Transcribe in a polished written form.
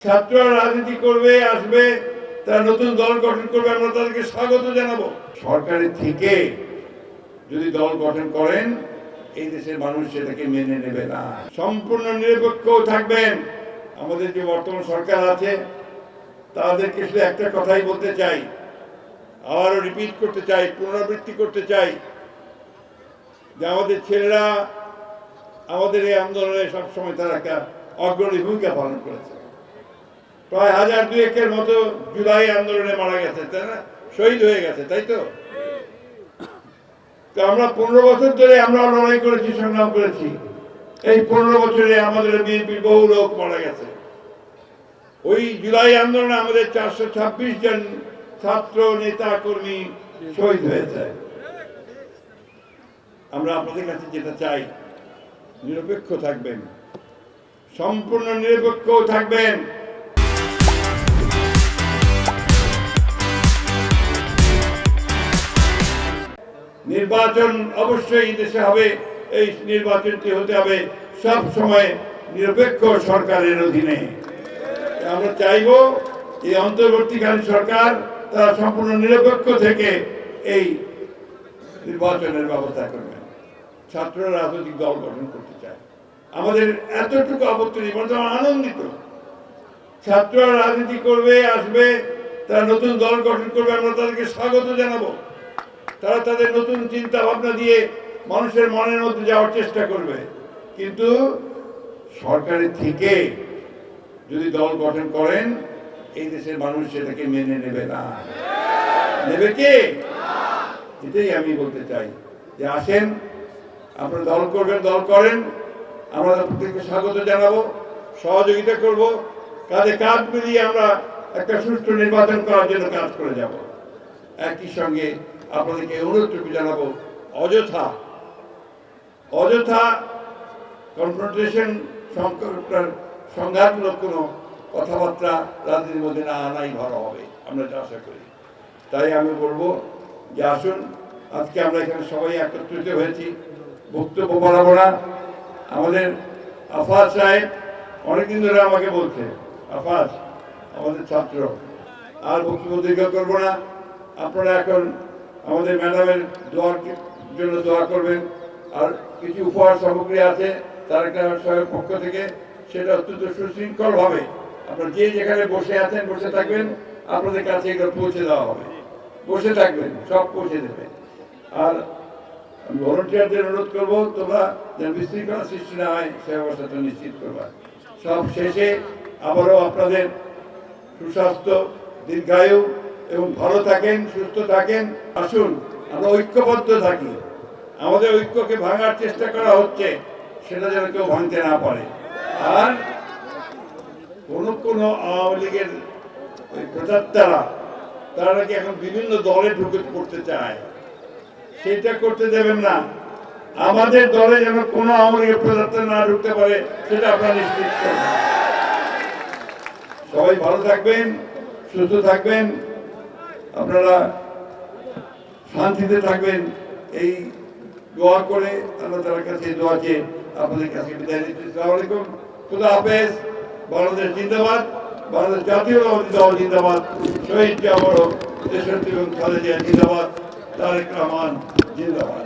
ছাত্ররা রাজনীতি করবে, আসবে, তারা নতুন দল গঠন করবে, আমরা তাদেরকে স্বাগত জানাবো। সরকারের থেকে যদি দল গঠন করেন, এই দেশের মানুষ সেটাকে মেনে নেবে না। সম্পূর্ণ নিরপেক্ষ থাকবেন। আমাদের যে বর্তমান সরকার আছে তাদেরকে শুধু একটা কথাই বলতে চাই, আবারও রিপিট করতে চাই, পুনরাবৃত্তি করতে চাই, যে আমাদের ছেলেরা আমাদের এই আন্দোলনে সবসময় তারা একটা অগ্রণী ভূমিকা পালন করেছে। প্রায় 1000-2000 মতো জুলাই আন্দোলনে মারা গেছে, তাই না? শহীদ হয়ে গেছে, তাই তো? আমরা 15 বছর ধরে আমরা লড়াই করেছি, সংগ্রাম করেছি। এই 15 বছরে আমাদের বিএনপির বহু লোক মারা গেছে। ওই জুলাই আন্দোলনে আমাদের 426 জন ছাত্র নেতা কর্মী শহীদ হয়েছে। আমরা আপনাদের কাছে যেটা চাই, নিরপেক্ষ থাকবেন, সম্পূর্ণ নিরপেক্ষ থাকবেন। নির্বাচন অবশ্যই দেশে হবে, এই নির্বাচনটি হতে হবে সব সময় নিরপেক্ষ সরকারের অধীনে। আমরা চাইব এই অন্তর্বর্তীকালীন সরকার তারা সম্পূর্ণ নিরপেক্ষ থেকে এই নির্বাচনের ব্যবস্থা করবেন। ছাত্ররা রাজনৈতিক দল গঠন করতে চায়, আমাদের এতটুকু আপত্তি নেই, বরং আনন্দিত। ছাত্ররা রাজনীতি করবে, আসবে, তারা নতুন দল গঠন করবে, আমরা তাদেরকে স্বাগত জানাবো। তারা তাদের নতুন চিন্তা ভাবনা দিয়ে মানুষের মনের মধ্যে যাওয়ার চেষ্টা করবে। কিন্তু সরকারের থেকে যদি দল গঠন করেন, এই দেশের মানুষ সেটাকে মেনে নেবে না। নেবে কে? এটাই আমি বলতে চাই, যে আসেন, আপনারা দল করবেন, দল করেন, আমরা প্রত্যেককে স্বাগত জানাবো, সহযোগিতা করব, কাঁধে কাঁধ মিলিয়ে আমরা একটা সুষ্ঠু নির্বাচন করার জন্য কাজ করে যাব। একই সঙ্গে আপনাদেরকে অনুরোধটুকু জানাবো, অযথা কনফ্রন্টেশন, সংঘাতমূলক কোনো কথাবার্তা রাজনীতির মধ্যে না আনাই ভালো হবে, আমরা এটা আশা করি। তাই আমি বলবো যে আসুন, আজকে আমরা এখানে সবাই একত্রিত হয়েছি, বক্তব্য বাড়াবো না। আমাদের আফাজ সাহেব অনেকদিন ধরে আমাকে বলছে, আফাজ আমাদের ছাত্র, আর বক্তব্য দীর্ঘ করবো না। আপনারা এখন আমাদের ম্যাডামের দোয়ার জন্য দোয়া করবেন। আর কিছু উপহার সামগ্রী আছে তার একটা পক্ষ থেকে, সেটা অত্যন্ত সুশৃঙ্খলভাবে আপনারা যে যেখানে বসে আছেন বসে থাকবেন, আপনাদের কাছে এগুলো পৌঁছে দেওয়া হবে। বসে থাকবেন, সব পৌঁছে দেবে। আর আমি ভলেন্টিয়ারদের অনুরোধ করবো, তোমরা যেন বিশৃঙ্খলা সৃষ্টি না হয় সে ব্যবস্থাটা নিশ্চিত করবা। সব শেষে আবারও আপনাদের সুস্বাস্থ্য, দীর্ঘায়ু এবং ভালো থাকেন, সুস্থ থাকেন। আসুন আমরা ঐক্যবদ্ধ থাকি। আমাদের ঐক্যকে ভাঙার চেষ্টা করা হচ্ছে, সেটা যেন কেউ ভাঙতে না পারে। আর কোন আওয়ামী লীগের ওই প্রচারতারা, তারা নাকি এখন বিভিন্ন দলে ঢুকে পড়তে চায়, সেটা করতে দেবেন না। আমাদের দলে যেন কোনো আওয়ামী লীগের প্রচারতা না ঢুকতে পারে, সেটা আপনারা নিশ্চিত করবেন। সবাই ভালো থাকবেন, সুস্থ থাকবেন, আপনারা শান্তিতে থাকবেন, এই দোয়া করে আল্লাহ তাআলার কাছে দোয়া চেয়ে আপনাদের কাছে বিদায় নিচ্ছি। আসসালামু আলাইকুম, খুদা হাফেজ। বাংলাদেশ জিন্দাবাদ, বাংলাদেশ জাতীয়তাবাদী দল জিন্দাবাদ, শহীদ জিয়া মরণ, দেশনেত্রী এবং খালেদা জিয়া জিন্দাবাদ, তারেক রহমান জিন্দাবাদ।